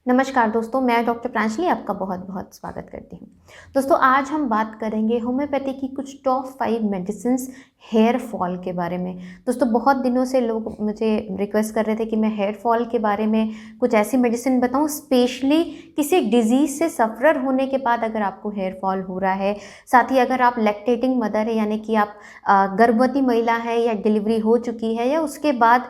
नमस्कार दोस्तों, मैं डॉक्टर प्रांजलि आपका बहुत बहुत स्वागत करती हूँ। दोस्तों, आज हम बात करेंगे होम्योपैथी की कुछ टॉप 5 मेडिसिन्स हेयर फॉल के बारे में। दोस्तों, बहुत दिनों से लोग मुझे रिक्वेस्ट कर रहे थे कि मैं हेयर फॉल के बारे में कुछ ऐसी मेडिसिन बताऊँ, स्पेशली किसी डिजीज़ से सफ़र होने के बाद अगर आपको हेयर फॉल हो रहा है, साथ ही अगर आप लैक्टेटिंग मदर है यानी कि आप गर्भवती महिला है या डिलीवरी हो चुकी है या उसके बाद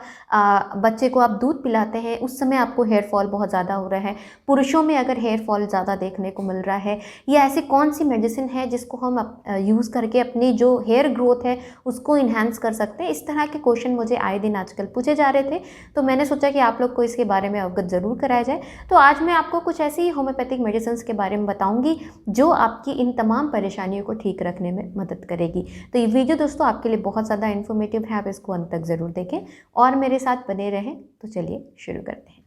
बच्चे को आप दूध पिलाते हैं, उस समय आपको हेयर फॉल बहुत ज़्यादा हो रहा है। पुरुषों में अगर हेयर फॉल ज़्यादा देखने को मिल रहा है, या ऐसी कौन सी मेडिसिन है जिसको हम यूज़ करके अपनी जो हेयर ग्रोथ है उसको इन्हांस कर सकते हैं। इस तरह के क्वेश्चन मुझे आए दिन आजकल पूछे जा रहे थे, तो मैंने सोचा कि आप लोग को इसके बारे में अवगत ज़रूर कराया जाए। तो आज मैं आपको कुछ ऐसी होम्योपैथिक मेडिसिन के बारे में बताऊँगी जो आपकी इन तमाम परेशानियों को ठीक रखने में मदद करेगी। तो ये वीडियो दोस्तों आपके लिए बहुत ज़्यादा इन्फॉर्मेटिव है, आप इसको अंत तक ज़रूर देखें और मेरे साथ बने रहें। तो चलिए शुरू करते हैं।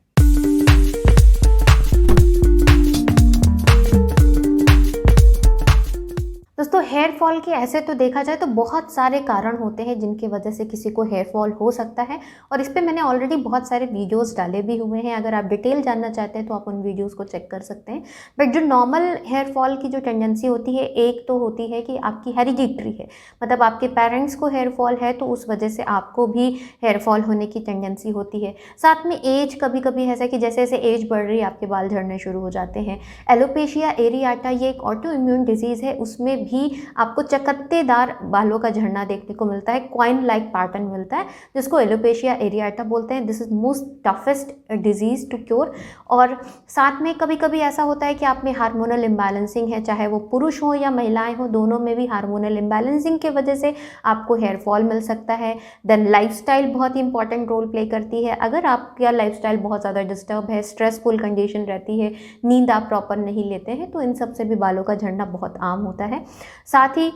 दोस्तों, हेयर फॉल के ऐसे तो देखा जाए तो बहुत सारे कारण होते हैं जिनकी वजह से किसी को हेयर फॉल हो सकता है, और इस पे मैंने ऑलरेडी बहुत सारे वीडियोस डाले भी हुए हैं। अगर आप डिटेल जानना चाहते हैं तो आप उन वीडियोस को चेक कर सकते हैं। बट जो नॉर्मल हेयर फॉल की जो टेंडेंसी होती है, एक तो होती है कि आपकी हेरिडिटरी है, मतलब आपके पेरेंट्स को हेयर फॉल है तो उस वजह से आपको भी हेयर फॉल होने की टेंडेंसी होती है। साथ में एज, कभी कभी ऐसा कि जैसे जैसे एज बढ़ रही है आपके बाल झड़ने शुरू हो जाते हैं। एलोपेशिया एरियाटा ये एक ऑटो इम्यून डिजीज़ है, उसमें भी आपको चकत्तेदार बालों का झड़ना देखने को मिलता है, कॉइन लाइक पैटर्न मिलता है, जिसको एलोपेशिया एरियाटा बोलते हैं। This is most toughest disease to cure. और साथ में कभी कभी ऐसा होता है कि आप में हार्मोनल इम्बैलेंसिंग है, चाहे वो पुरुष हो या महिलाएं हो, दोनों में भी हार्मोनल इम्बैलेंसिंग की वजह से आपको हेयर फॉल मिल सकता है। देन लाइफस्टाइल बहुत ही इंपॉर्टेंट रोल प्ले करती है। अगर आपका लाइफस्टाइल बहुत ज़्यादा डिस्टर्ब है, स्ट्रेसफुल कंडीशन रहती है, नींद आप प्रॉपर नहीं लेते हैं, तो इन सब से भी बालों का झड़ना बहुत आम होता है। साथ ही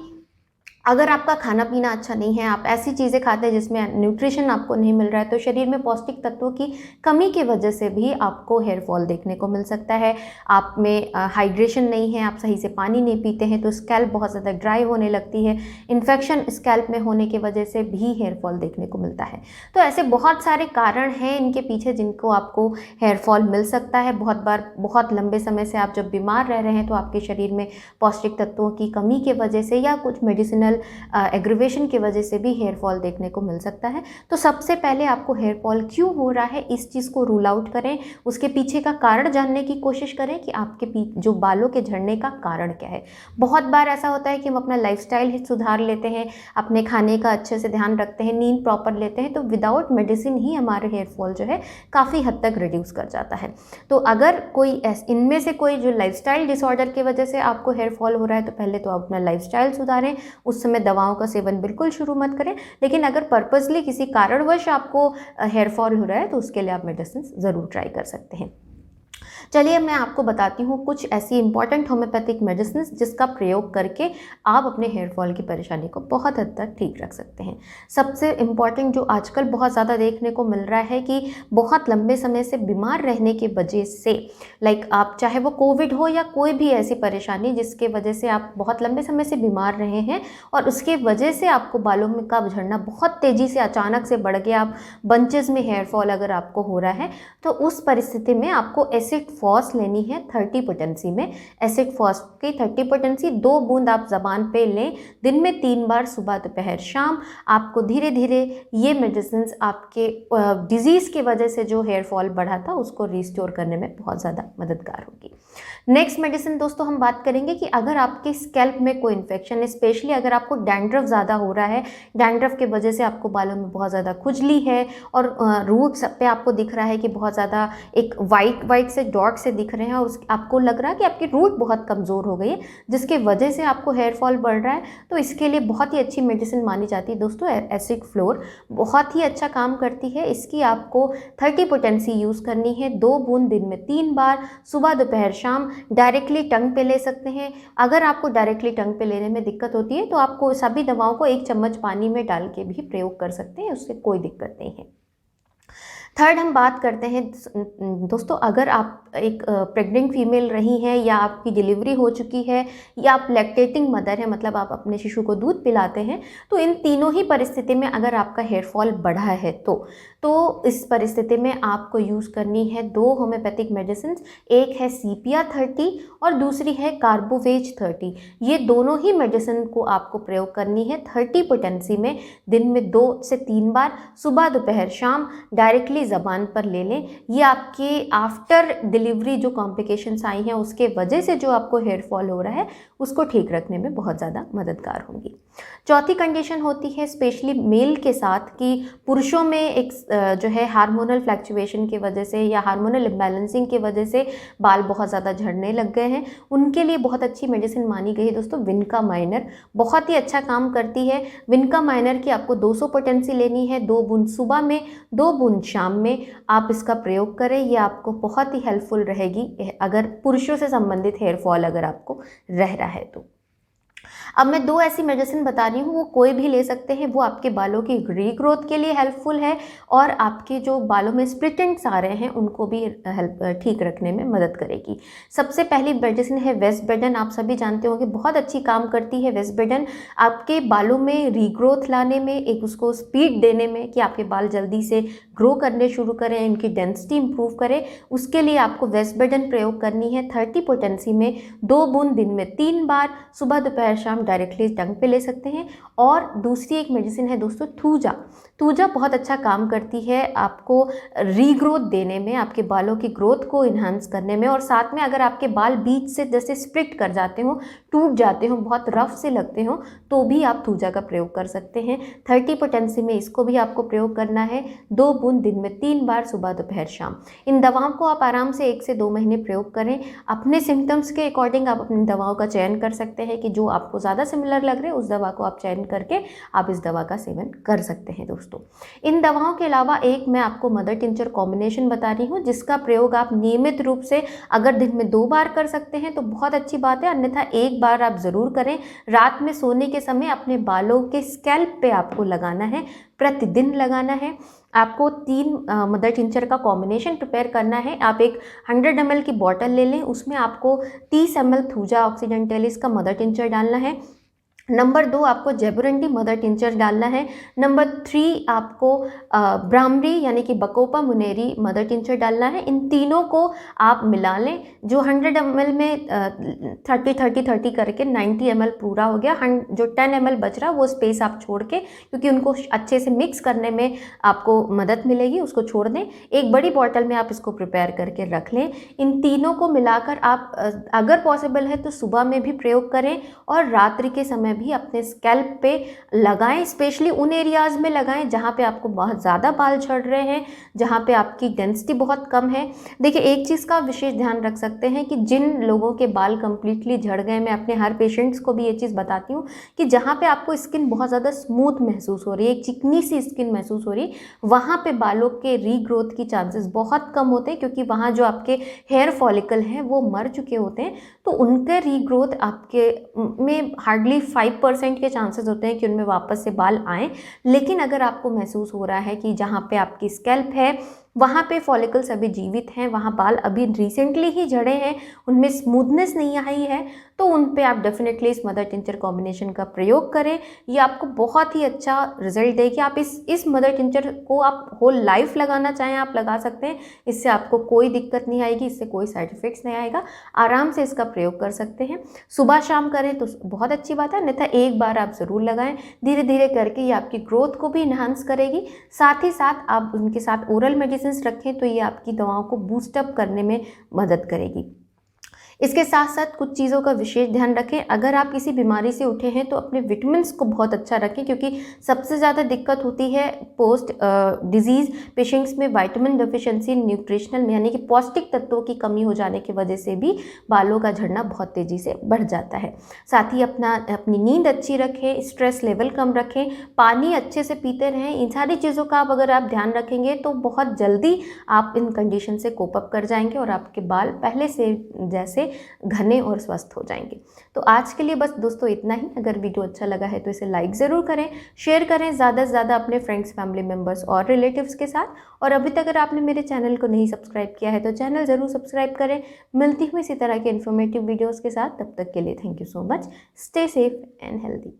अगर आपका खाना पीना अच्छा नहीं है, आप ऐसी चीज़ें खाते हैं जिसमें न्यूट्रिशन आपको नहीं मिल रहा है, तो शरीर में पौष्टिक तत्वों की कमी की वजह से भी आपको हेयर फॉल देखने को मिल सकता है। आप में हाइड्रेशन नहीं है, आप सही से पानी नहीं पीते हैं, तो स्कैल्प बहुत ज़्यादा ड्राई होने लगती है। इन्फेक्शन स्कैल्प में होने की वजह से भी हेयर फॉल देखने को मिलता है। तो ऐसे बहुत सारे कारण हैं इनके पीछे जिनको आपको हेयर फॉल मिल सकता है। बहुत बार बहुत लंबे समय से आप जब बीमार रह रहे हैं तो आपके शरीर में पौष्टिक तत्वों की कमी की वजह से या कुछ मेडिसिनल एग्रीवेशन की वजह से भी हेयर फॉल देखने को मिल सकता है। तो सबसे पहले आपको हेयर फॉल क्यों हो रहा है इस चीज़ को रूल आउट करें, उसके पीछे का कारण जानने की कोशिश करें कि आपके जो बालों के झड़ने का कारण क्या है। बहुत बार ऐसा होता है कि हम अपना लाइफस्टाइल ही सुधार लेते हैं, अपने खाने का अच्छे से ध्यान रखते हैं, नींद प्रॉपर लेते हैं, तो विदाउट मेडिसिन ही हमारे हेयर फॉल जो है काफ़ी हद तक रिड्यूस कर जाता है। तो अगर कोई इनमें से कोई जो लाइफस्टाइल डिसऑर्डर की वजह से आपको हेयर फॉल हो रहा है, तो पहले तो आप अपना लाइफस्टाइल सुधारें, उस समय दवाओं का सेवन बिल्कुल शुरू मत करें। लेकिन अगर पर्पसली किसी कारणवश आपको हेयर फॉल हो रहा है तो उसके लिए आप मेडिसिन ज़रूर ट्राई कर सकते हैं। चलिए मैं आपको बताती हूँ कुछ ऐसी इंपॉर्टेंट होम्योपैथिक मेडिसिन जिसका प्रयोग करके आप अपने हेयर फॉल की परेशानी को बहुत हद तक ठीक रख सकते हैं। सबसे इम्पॉर्टेंट जो आजकल बहुत ज़्यादा देखने को मिल रहा है कि बहुत लंबे समय से बीमार रहने की वजह से, लाइक आप चाहे वो कोविड हो या कोई भी ऐसी परेशानी जिसके वजह से आप बहुत लंबे समय से बीमार रहे हैं और उसके वजह से आपको बालों में का झड़ना बहुत तेज़ी से अचानक से बढ़ गया, आप बंचेस में हेयर फॉल अगर आपको हो रहा है, तो उस परिस्थिति में आपको एसिड फॉस लेनी है 30 पोटेंसी में। एसिड फॉस की 30 पोटेंसी 2 बूंद आप जबान पे लें, दिन में 3 बार, सुबह दोपहर शाम। आपको धीरे धीरे ये मेडिसिन आपके डिजीज़ की वजह से जो हेयर फॉल बढ़ा था उसको रिस्टोर करने में बहुत ज़्यादा मददगार होगी। नेक्स्ट मेडिसिन दोस्तों हम बात करेंगे कि अगर आपके स्कैल्प में कोई इन्फेक्शन है, स्पेशली अगर आपको डैंड्रफ ज़्यादा हो रहा है, डैंड्रफ की वजह से आपको बालों में बहुत ज़्यादा खुजली है और रूट्स पे आपको दिख रहा है कि बहुत ज़्यादा एक वाइट से डॉट से दिख रहे हैं और आपको लग रहा है कि आपकी रूट बहुत कमज़ोर हो गई है, जिसके वजह से आपको हेयर फॉल बढ़ रहा है, तो इसके लिए बहुत ही अच्छी मेडिसिन मानी जाती है दोस्तों एसिड फ्लोर। बहुत ही अच्छा काम करती है। इसकी आपको 30 पोटेंसी यूज़ करनी है, 2 बूंद दिन में 3 बार, सुबह दोपहर शाम। डायरेक्टली टंग पे ले सकते हैं। अगर आपको डायरेक्टली टंग पे लेने में दिक्कत होती है तो आपको सभी दवाओं को 1 चम्मच पानी में डाल के भी प्रयोग कर सकते हैं, उससे कोई दिक्कत नहीं है। थर्ड हम बात करते हैं दोस्तों, अगर आप एक प्रेग्नेंट फीमेल रही हैं या आपकी डिलीवरी हो चुकी है या आप लैक्टेटिंग मदर हैं, मतलब आप अपने शिशु को दूध पिलाते हैं, तो इन तीनों ही परिस्थिति में अगर आपका हेयर फॉल बढ़ा है तो इस परिस्थिति में आपको यूज़ करनी है 2 होम्योपैथिक मेडिसिन। एक है सीपिया 30 और दूसरी है कार्बोवेज 30। ये दोनों ही मेडिसिन को आपको प्रयोग करनी है 30 पोटेंसी में, दिन में 2 से 3 बार, सुबह दोपहर शाम, डायरेक्टली ज़बान पर ले लें। ये आपके आफ्टर डिलीवरी जो कॉम्प्लिकेशंस आई हैं उसके वजह से जो आपको हेयर फॉल हो रहा है उसको ठीक रखने में बहुत ज़्यादा मददगार होंगी। चौथी कंडीशन होती है स्पेशली मेल के साथ कि पुरुषों में एक जो है हार्मोनल फ्लैक्चुएशन की वजह से या हार्मोनल इम्बैलेंसिंग की वजह से बाल बहुत ज़्यादा झड़ने लग गए हैं। उनके लिए बहुत अच्छी मेडिसिन मानी गई है दोस्तों विनका माइनर, बहुत ही अच्छा काम करती है। विनका माइनर की आपको 200 पोटेंसी लेनी है, 2 बूंद सुबह में, 2 बूंद शाम में आप इसका प्रयोग करें। ये आपको बहुत ही हेल्पफुल रहेगी अगर पुरुषों से संबंधित हेयर फॉल अगर आपको रह रहा है तो। अब मैं 2 ऐसी मेडिसिन बता रही हूँ, वो कोई भी ले सकते हैं, वो आपके बालों की रीग्रोथ के लिए हेल्पफुल है और आपके जो बालों में स्प्लिट एंड्स आ रहे हैं उनको भी ठीक रखने में मदद करेगी। सबसे पहली मेडिसिन है वेस्टबेडन। आप सभी जानते होंगे बहुत अच्छी काम करती है वेस्टबेडन आपके बालों में रीग्रोथ लाने में, एक उसको स्पीड देने में कि आपके बाल जल्दी से ग्रो करने शुरू करें, इनकी डेंसिटी इंप्रूव करें। उसके लिए आपको वेस्टबेडन प्रयोग करनी है 30 पोटेंसी में, 2 बूंद दिन में 3 बार, सुबह दोपहर शाम डायरेक्टली टंग पे ले सकते हैं। और दूसरी एक मेडिसिन है दोस्तों थूजा। थूजा बहुत अच्छा काम करती है आपको रीग्रोथ देने में, आपके बालों की ग्रोथ को इन्हांस करने में, और साथ में अगर आपके बाल बीच से जैसे स्प्लिट कर जाते हो, टूट जाते हो, बहुत रफ से लगते हो, तो भी आप थूजा का प्रयोग कर सकते हैं। 30 पोटेंसी में इसको भी आपको प्रयोग करना है, 2 बूंद दिन में 3 बार, सुबह दोपहर शाम। इन दवाओं को आप आराम से 1 से 2 महीने प्रयोग करें। अपने सिम्टम्स के अकॉर्डिंग आप अपनी दवाओं का चयन कर सकते हैं कि जो आपको ज़्यादा सिमिलर लग रहे हैं उस दवा को आप चयन करके आप इस दवा का सेवन कर सकते हैं दोस्तों। इन दवाओं के अलावा एक मैं आपको मदर टिंचर कॉम्बिनेशन बता रही हूँ, जिसका प्रयोग आप नियमित रूप से अगर दिन में 2 बार कर सकते हैं तो बहुत अच्छी बात है, अन्यथा 1 बार आप ज़रूर करें। रात में सोने के समय अपने बालों के स्कैल्प पे आपको लगाना है, प्रतिदिन लगाना है। आपको 3 मदर टिंचर का कॉम्बिनेशन प्रिपेयर करना है। आप एक 100 ml की बॉटल ले लें, उसमें आपको 30 ml थूजा ऑक्सीडेंटलिस का मदर टिंचर डालना है। नंबर 2 आपको जेबुरेंडी मदर टिंचर डालना है। नंबर 3 आपको ब्राह्मरी यानी कि बकोपा मुनेरी मदर टिंचर डालना है। इन तीनों को आप मिला लें। जो 100 ml में 30 करके 90 ml पूरा हो गया। जो 10 ml बच रहा वो स्पेस आप छोड़ के, क्योंकि उनको अच्छे से मिक्स करने में आपको मदद मिलेगी, उसको छोड़ दें। एक बड़ी बॉटल में आप इसको प्रिपेयर करके रख लें। इन तीनों को मिलाकर आप अगर पॉसिबल है तो सुबह में भी प्रयोग करें और रात्रि के समय भी अपने स्कैल्प पे लगाएं। स्पेशली उन एरियाज़ में लगाएं जहाँ पे आपको बहुत ज़्यादा बाल झड़ रहे हैं, जहाँ पे आपकी डेंसिटी बहुत कम है। देखिए एक चीज़ का विशेष ध्यान रख सकते हैं कि जिन लोगों के बाल कंप्लीटली झड़ गए, मैं अपने हर पेशेंट्स को भी ये चीज़ बताती हूँ कि जहाँ पे आपको स्किन बहुत ज़्यादा स्मूथ महसूस हो रही है, एक चिकनी सी स्किन महसूस हो रही, वहाँ पे बालों के रीग्रोथ की चांसेस बहुत कम होते हैं, क्योंकि वहाँ जो आपके हेयर फॉलिकल हैं वो मर चुके होते हैं। तो उनके रीग्रोथ आपके में हार्डली 5% के चांसेस होते हैं कि उनमें वापस से बाल आएँ। लेकिन अगर आपको महसूस हो रहा है कि जहाँ पे आपकी स्कैल्प है वहाँ पे फॉलिकल्स अभी जीवित हैं, वहाँ बाल अभी रिसेंटली ही झड़े हैं, उनमें स्मूथनेस नहीं आई है, तो उन पे आप डेफिनेटली इस मदर टिंचर कॉम्बिनेशन का प्रयोग करें। ये आपको बहुत ही अच्छा रिजल्ट देगी। आप इस मदर टिंचर को आप होल लाइफ लगाना चाहें आप लगा सकते हैं, इससे आपको कोई दिक्कत नहीं आएगी, इससे कोई साइड इफेक्ट्स नहीं आएगा, आराम से इसका प्रयोग कर सकते हैं। सुबह शाम करें तो बहुत अच्छी बात है, अन्यथा 1 बार आप ज़रूर लगाएं। धीरे धीरे करके ये आपकी ग्रोथ को भी इन्हांस करेगी। साथ ही साथ आप उनके साथ ओरल मेडिसिन रखें तो ये आपकी दवाओं को बूस्ट अप करने में मदद करेगी। इसके साथ साथ कुछ चीज़ों का विशेष ध्यान रखें। अगर आप किसी बीमारी से उठे हैं तो अपने विटामिन्स को बहुत अच्छा रखें, क्योंकि सबसे ज़्यादा दिक्कत होती है पोस्ट डिजीज़ पेशेंट्स में विटामिन डेफिशिएंसी न्यूट्रिशनल यानी कि पौष्टिक तत्वों की कमी हो जाने की वजह से भी बालों का झड़ना बहुत तेज़ी से बढ़ जाता है। साथ ही अपनी नींद अच्छी रखें, स्ट्रेस लेवल कम रखें, पानी अच्छे से पीते रहें। इन सारी चीज़ों का अगर आप ध्यान रखेंगे तो बहुत जल्दी आप इन कंडीशन से कोप अप कर जाएंगे और आपके बाल पहले से जैसे से घने और स्वस्थ हो जाएंगे। तो आज के लिए बस दोस्तों इतना ही। अगर वीडियो अच्छा लगा है तो इसे लाइक ज़रूर करें, शेयर करें ज़्यादा से ज़्यादा अपने फ्रेंड्स, फैमिली मेम्बर्स और रिलेटिव्स के साथ। और अभी तक अगर आपने मेरे चैनल को नहीं सब्सक्राइब किया है तो चैनल ज़रूर सब्सक्राइब करें। मिलती हूँ इसी तरह के इन्फॉर्मेटिव वीडियोज़ के साथ, तब तक के लिए thank you so much. Stay safe and healthy.